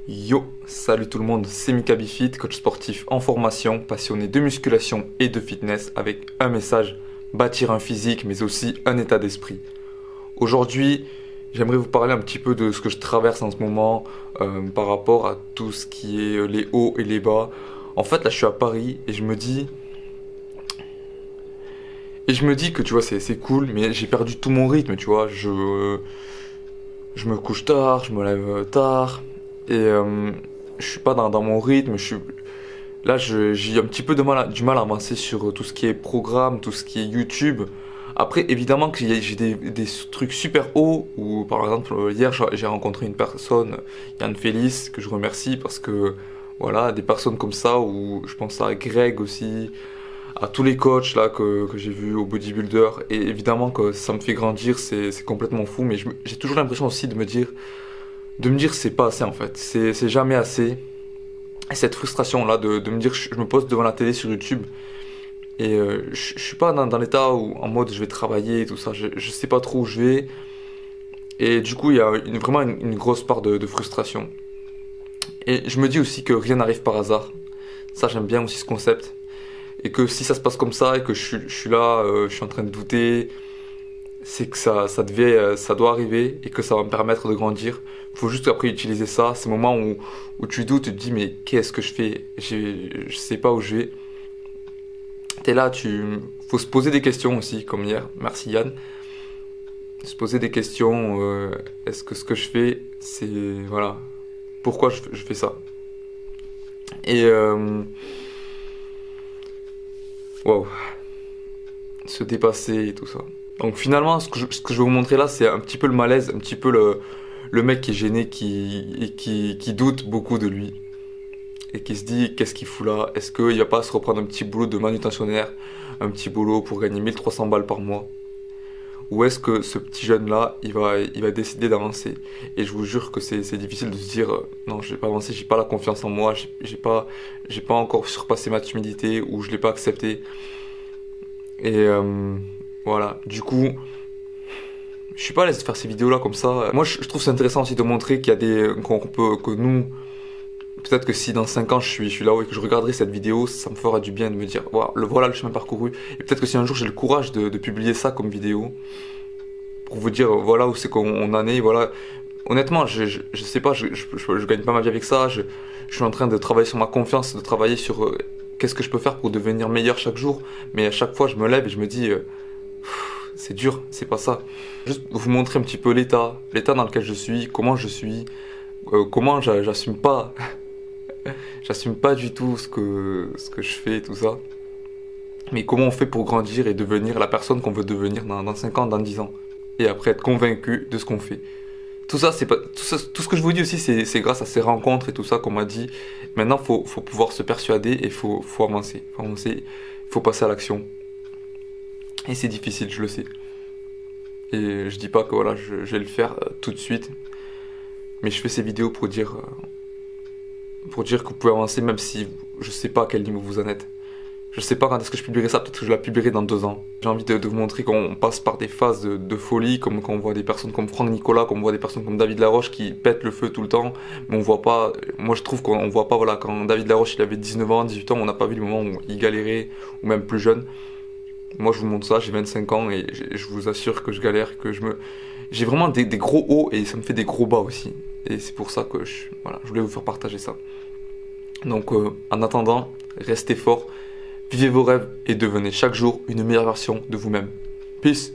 Yo, salut tout le monde, c'est Mika Bifit, coach sportif en formation, passionné de musculation et de fitness avec un message, bâtir un physique mais aussi un état d'esprit. Aujourd'hui, j'aimerais vous parler un petit peu de ce que je traverse en ce moment par rapport à tout ce qui est les hauts et les bas. En fait, là je suis à Paris et je me dis que tu vois c'est cool mais j'ai perdu tout mon rythme, tu vois, je me couche tard, je me lève tard et je suis pas dans mon rythme. J'ai un petit peu du mal à avancer sur tout ce qui est programme, tout ce qui est YouTube. Après, évidemment que j'ai des trucs super hauts où, par exemple, hier j'ai rencontré une personne, Yann Félix, que je remercie parce que voilà, des personnes comme ça, où je pense à Greg aussi, à tous les coachs là que j'ai vus au bodybuilder, et évidemment que ça me fait grandir, c'est complètement fou, mais j'ai toujours l'impression aussi de me dire c'est pas assez en fait, c'est jamais assez. Et cette frustration là de me dire je me pose devant la télé sur YouTube et je suis pas dans l'état où en mode je vais travailler et tout ça, je sais pas trop où je vais, et du coup il y a vraiment une grosse part de frustration. Et je me dis aussi que rien n'arrive par hasard, ça j'aime bien aussi ce concept, et que si ça se passe comme ça et que je suis là, je suis en train de douter, c'est que ça doit arriver et que ça va me permettre de grandir. Il faut juste après utiliser ça, ces moments où tu doutes, tu te dis mais qu'est-ce que je fais? Je sais pas où je vais. T'es là, faut se poser des questions aussi, comme hier. Merci Yann. Se poser des questions, est-ce que ce que je fais, c'est, voilà, pourquoi je fais ça? Et, wow, se dépasser et tout ça. Donc finalement, ce que je vais vous montrer là, c'est un petit peu le malaise, un petit peu le mec qui est gêné, qui doute beaucoup de lui. Et qui se dit, qu'est-ce qu'il fout là? Est-ce qu'il va pas se reprendre un petit boulot de manutentionnaire, un petit boulot pour gagner 1300 balles par mois? Ou est-ce que ce petit jeune-là, il va décider d'avancer? Et je vous jure que c'est difficile de se dire, non, je vais pas avancer, j'ai pas la confiance en moi, j'ai pas encore surpassé ma timidité, ou je l'ai pas accepté. Et voilà, du coup, je suis pas à l'aise de faire ces vidéos là comme ça. Moi je trouve c'est intéressant aussi de montrer qu'il y a que nous, peut-être que si dans 5 ans je suis là-haut et que je regarderai cette vidéo, ça me fera du bien de me dire voilà le chemin parcouru. Et peut-être que si un jour j'ai le courage de publier ça comme vidéo, pour vous dire voilà où c'est qu'on en est, voilà. Honnêtement, je sais pas, je gagne pas ma vie avec ça, je suis en train de travailler sur ma confiance, de travailler sur qu'est-ce que je peux faire pour devenir meilleur chaque jour, mais à chaque fois je me lève et je me dis c'est dur, c'est pas ça. Juste vous montrer un petit peu l'état dans lequel je suis, comment je suis, comment j'assume pas, j'assume pas du tout ce que je fais et tout ça. Mais comment on fait pour grandir et devenir la personne qu'on veut devenir dans 5 ans, dans 10 ans. Et après être convaincu de ce qu'on fait. Tout ça, c'est pas, tout ce que je vous dis aussi, c'est grâce à ces rencontres et tout ça qu'on m'a dit. Maintenant, faut pouvoir se persuader et faut avancer. Faut avancer, faut passer à l'action. Et c'est difficile, je le sais. Et je dis pas que voilà, je vais le faire tout de suite. Mais je fais ces vidéos pour dire que vous pouvez avancer même si je sais pas à quel niveau vous en êtes. Je sais pas quand est-ce que je publierai ça, peut-être que je la publierai dans 2 ans. J'ai envie de vous montrer qu'on passe par des phases de folie, comme quand on voit des personnes comme Franck Nicolas, comme on voit des personnes comme David Laroche qui pètent le feu tout le temps, mais on voit pas, moi je trouve qu'on voit pas, voilà, quand David Laroche il avait 19 ans, 18 ans, on n'a pas vu le moment où il galérait, ou même plus jeune. Moi je vous montre ça, j'ai 25 ans et je vous assure que je galère, j'ai vraiment des gros hauts et ça me fait des gros bas aussi. Et c'est pour ça que voilà, je voulais vous faire partager ça. Donc en attendant, restez forts. Vivez vos rêves et devenez chaque jour une meilleure version de vous-même. Peace!